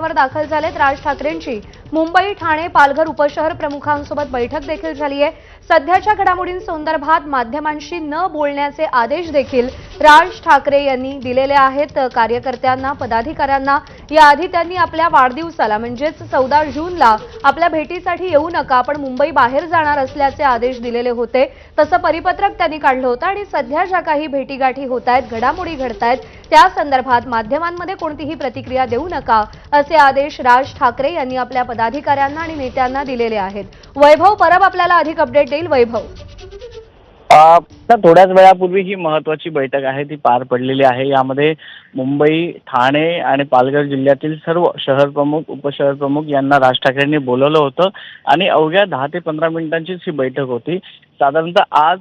वर दाखल झालेत। राज ठाकरेंची मुंबई, ठाणे, पालघर उपशहर प्रमुखांसोबत बैठक देखील झाली आहे। सध्याच्या घडामोडींसंदर्भात माध्यमांशी न बोलण्याचे आदेश देखील राज ठाकरे यांनी दिलेले आहेत कार्यकर्त्यांना, पदाधिकाऱ्यांना। याआधी त्यांनी आपल्या वाढदिवसाला म्हणजेच 14 जूनला आपल्या भेटीसाठी येऊ नका, आपण मुंबई बाहेर जाणार असल्याचे आदेश दिलेले होते। तसं परिपत्रक त्यांनी काढलं होतं आणि सध्या ज्या काही भेटीगाठी होत आहेत, घडामोडी घडतायत, त्या संदर्भात माध्यमांमध्ये कोणतीही प्रतिक्रिया देऊ नका असे आदेश राज ठाकरे यांनी आपल्या पदाधिकाऱ्यांना आणि नेत्यांना दिलेले आहेत। वैभव परब आपल्याला अधिक अपडेट देईल। वैभव, थोड्याच वेळापूर्वी ही महत्त्वाची बैठक आहे ती पार पडलेली आहे। यामध्ये मुंबई, ठाणे आणि पालघर जिल्ह्यातील सर्व शहर प्रमुख, उपशहर प्रमुख यांना राज ठाकरेंनी बोलवलं होतं आणि अवघ्या 10 ते 15 मिनिटांचीच ही बैठक होती। साधारणतः आज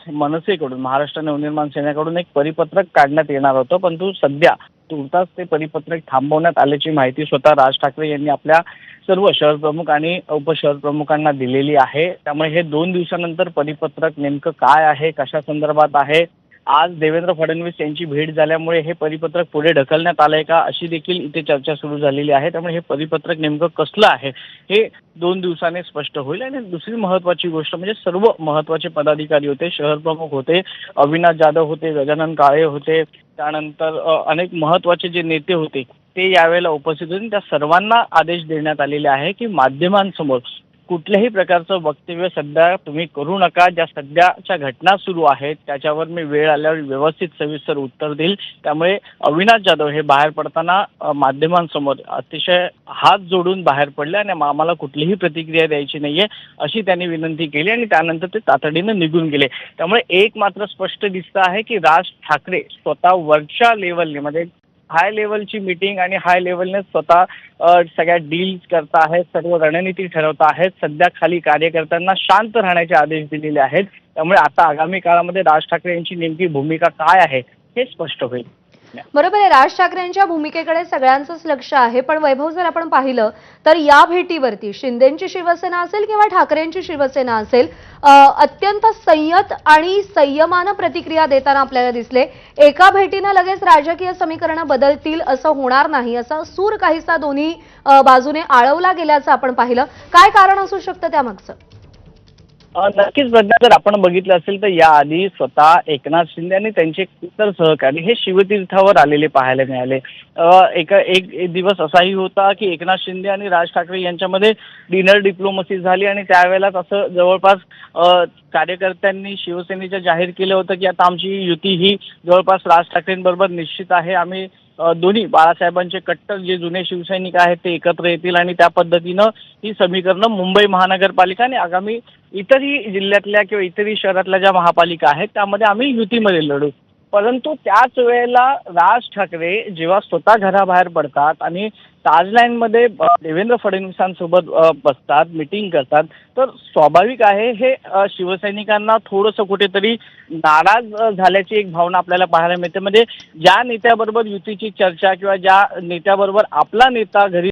मनसेकडून, महाराष्ट्र नवनिर्माण सेनेकडून एक परिपत्रक काढण्यात येणार होतं, परंतु सध्या तुर्तास ते परिपत्रक थांबवण्यात आल्याची माहिती स्वतः राज ठाकरे यांनी आपल्या सर्व शहर प्रमुख आणि उपशहर प्रमुखांना दिलेली आहे। त्यामुळे हे 2 दिवसानंतर परिपत्रक नेमकं काय आहे, कशा संदर्भात आहे, आज देवेंद्र फडणवीस यांची भेट झाल्यामुळे हे परिपत्रक पुढे ढकलण्यात आलंय का, अशी देखील इथे चर्चा सुरू झालेली आहे। त्यामुळे हे परिपत्रक नेमकं कसलं आहे हे 2 दिवसांनी स्पष्ट होईल। आणि दुसरी महत्त्वाची गोष्ट म्हणजे सर्व महत्त्वाचे पदाधिकारी होते, शहर प्रमुख होते, अविनाश जाधव होते, गजानन काळे होते, त्यानंतर अनेक महत्त्वाचे जे नेते होते ते यावेळेला उपस्थित होते। त्या सर्वांना आदेश देण्यात आलेले आहे की माध्यमांसमोर कुठल्याही प्रकारचं वक्तव्य सध्या तुम्ही करू नका। ज्या सध्याच्या घटना सुरू आहेत त्याच्यावर मी वेळ आल्यावर व्यवस्थित सविस्तर उत्तर देईल। त्यामुळे अविनाश जाधव हे बाहेर पडताना माध्यमांसमोर अतिशय हात जोडून बाहेर पडले आणि आम्हाला कुठलीही प्रतिक्रिया द्यायची नाहीये अशी त्यांनी विनंती केली आणि त्यानंतर ते तातडीनं निघून गेले। त्यामुळे एक मात्र स्पष्ट दिसतं आहे की राज ठाकरे स्वतः वरच्या लेवलने म्हणजे हाय लेवलची मीटिंग आणि हाय लेवलने स्वतः सगळ्या डील्स करत आहेत, सर्व रणनीती ठरवत आहेत। सध्या खाली कार्यकर्त्यांना शांत राहण्याचे आदेश दिलेले आहेत। त्यामुळे आता आगामी काळामध्ये राज ठाकरे यांची नेमकी भूमिका काय आहे हे स्पष्ट होईल। बरोबर आहे, राज ठाकरेंच्या भूमिकेकडे सगळ्यांचंच लक्ष आहे। पण वैभव, जर आपण पाहिलं तर या भेटीवरती शिंदेंची शिवसेना असेल किंवा ठाकरेंची शिवसेना असेल, अत्यंत संयत आणि संयमानं प्रतिक्रिया देताना आपल्याला दिसले। एका भेटीनं लगेच राजकीय समीकरणं बदलतील असं होणार नाही, असा सूर काहीसा दोन्ही बाजूने आळवला गेल्याचं आपण पाहिलं। काय कारण असू शकतं त्यामागचं? नक्कीच प्रज्ञा, जर आपण बघितलं असेल तर याआधी स्वतः एकनाथ शिंदे आणि त्यांचे इतर सहकारी हे शिवतीर्थावर आलेले पाहायला मिळाले। एक दिवस असाही होता की एकनाथ शिंदे आणि राज ठाकरे यांच्यामध्ये डिनर डिप्लोमसी झाली आणि त्यावेळेलाच असं जवळपास कार्यकर्त्यांनी शिवसेनेच्या जाहीर केलं होतं की आता आमची युती ही जवळपास राज ठाकरेंबरोबर निश्चित आहे। आम्ही दोन्ही बाळासाहेबांचे कट्टर जे जुने शिवसैनिक आहेत ते एकत्र येतील आणि त्या पद्धतीनं ही समीकरणं मुंबई महानगरपालिका आणि आगामी इतरही जिल्ह्यातल्या किंवा इतरही शहरातल्या ज्या महापालिका आहेत त्यामध्ये आम्ही युतीमध्ये लढू। परंतु त्याच वेळेला राज ठाकरे जेव्हा स्वतः घराबाहेर पडतात आणि ताजलाईनमध्ये देवेंद्र फडणवीसांसोबत बसतात, मीटिंग करतात, तर स्वाभाविक आहे हे शिवसैनिकांना थोडंसं कुठेतरी नाराज झाल्याची एक भावना आपल्याला पाहायला मिळते। म्हणजे ज्या नेत्याबरोबर युतीची चर्चा किंवा ज्या नेत्याबरोबर आपला नेता घरी